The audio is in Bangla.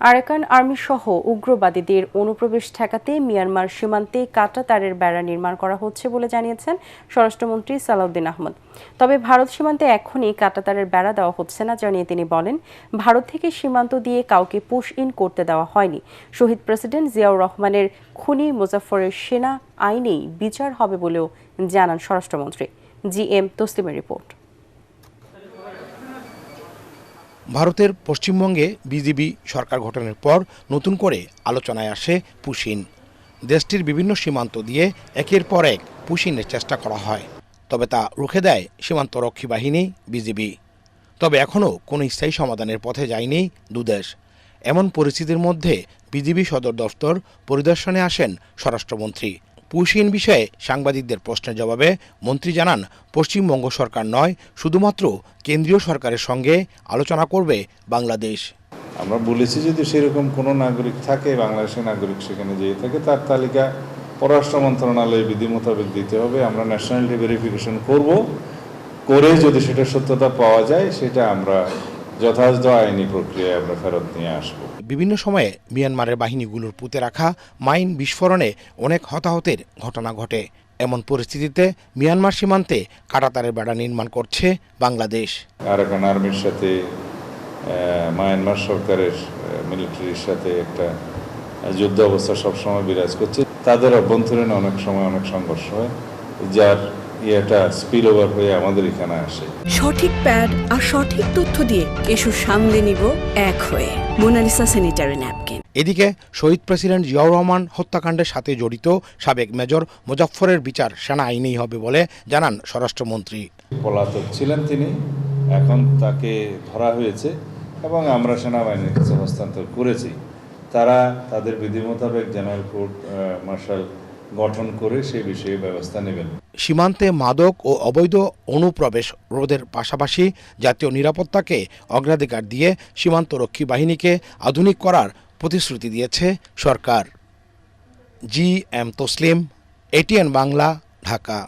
আরাকান আর্মি সহ উগ্রবাদীদের অনুপ্রবেশ ঠেকাতে মিয়ানমার সীমান্তে কাঁটাতারের বেড়া নির্মাণ করা হচ্ছে বলে জানিয়েছেন স্বরাষ্ট্রমন্ত্রী সালাউদ্দিন আহমদ। তবে ভারত সীমান্তে এখনই কাঁটাতারের বেড়া দেওয়া হচ্ছে না জানিয়ে তিনি বলেন, ভারত থেকে সীমান্ত দিয়ে কাউকে পুশ ইন করতে দেওয়া হয়নি। শহীদ প্রেসিডেন্ট জিয়াউর রহমানের খুনি মুজাফফরের সেনা আইনেই বিচার হবে বলেও জানান স্বরাষ্ট্রমন্ত্রী। GM তসলিমের রিপোর্ট। ভারতের পশ্চিমবঙ্গে বিজেপি সরকার গঠনের পর নতুন করে আলোচনায় আসে পুশিন। দেশটির বিভিন্ন সীমান্ত দিয়ে একের পর এক পুশিনের চেষ্টা করা হয়, তবে তা রুখে দেয় সীমান্তরক্ষী বাহিনী বিজেপি। তবে এখনও কোনো স্থায়ী সমাধানের পথে যায়নি দুদেশ। এমন পরিস্থিতির মধ্যে বিজেপি সদর দফতর পরিদর্শনে আসেন স্বরাষ্ট্রমন্ত্রী। পুশিন বিষয়ে সাংবাদিকদের প্রশ্নের জবাবে মন্ত্রী জানান, পশ্চিমবঙ্গ সরকার নয়, শুধুমাত্র কেন্দ্রীয় সরকারের সঙ্গে আলোচনা করবে বাংলাদেশ। আমরা বলেছি যদি সেরকম কোনো নাগরিক থাকে, বাংলাদেশের নাগরিক সেখানে যেয়ে থাকে, তার তালিকা পররাষ্ট্র মন্ত্রণালয়ে বিধি মোতাবেক দিতে হবে। আমরা ন্যাশনালিটি ভেরিফিকেশন করে যদি সেটা সত্যতা পাওয়া যায়, সেটা আমরা যথাযথ আইনি প্রক্রিয়ায় আমরা ফেরত নিয়ে আসবো। বিভিন্ন সময়ে মিয়ানমারের বাহিনীগুলোর পুঁতে রাখা মাইন বিস্ফোরণে অনেক হতাহতের ঘটনা ঘটে। এমন পরিস্থিতিতে মিয়ানমার সীমান্তে কাঁটাতারের বেড়া নির্মাণ করছে বাংলাদেশ। আরাকান আর্মির সাথে মায়ানমার সরকারের মিলিটারির সাথে একটা যুদ্ধ অবস্থা সবসময় বিরাজ করছে। তাদের অভ্যন্তরীণ অনেক সময় অনেক সংঘর্ষ হয়, যার এটা স্পিল ওভার হয়ে আমাদের এখানে আসে। সঠিক প্যাড আর সঠিক তথ্য দিয়ে এসব সামলে নিব এক হয়ে। Monalisa sanitary napkin. এদিকে শহীদ প্রেসিডেন্ট জিয়াউর রহমান হত্যাকাণ্ডের সাথে জড়িত সাবেক মেজর মুজাফফরের বিচার সেনা আইনেই হবে বলে জানান স্বরাষ্ট্রমন্ত্রী। পলাতক ছিলেন তিনি, এখন তাকে ধরা হয়েছে এবং আমরা সেনাবাহিনীর কাছে হস্তান্তর করেছি। তারা তাদের বিধি মোতাবেক জেনারেল কোর্ট মার্শাল গঠন করে সেই বিষয়ে ব্যবস্থা নেবেন। সীমান্তে মাদক ও অবৈধ অনুপ্রবেশ রোধের পাশাপাশি জাতীয় নিরাপত্তাকে অগ্রাধিকার দিয়ে সীমান্তরক্ষী বাহিনীকে আধুনিক করার প্রতিশ্রুতি দিয়েছে সরকার। GM Taslim, ATN Bangla, Dhaka.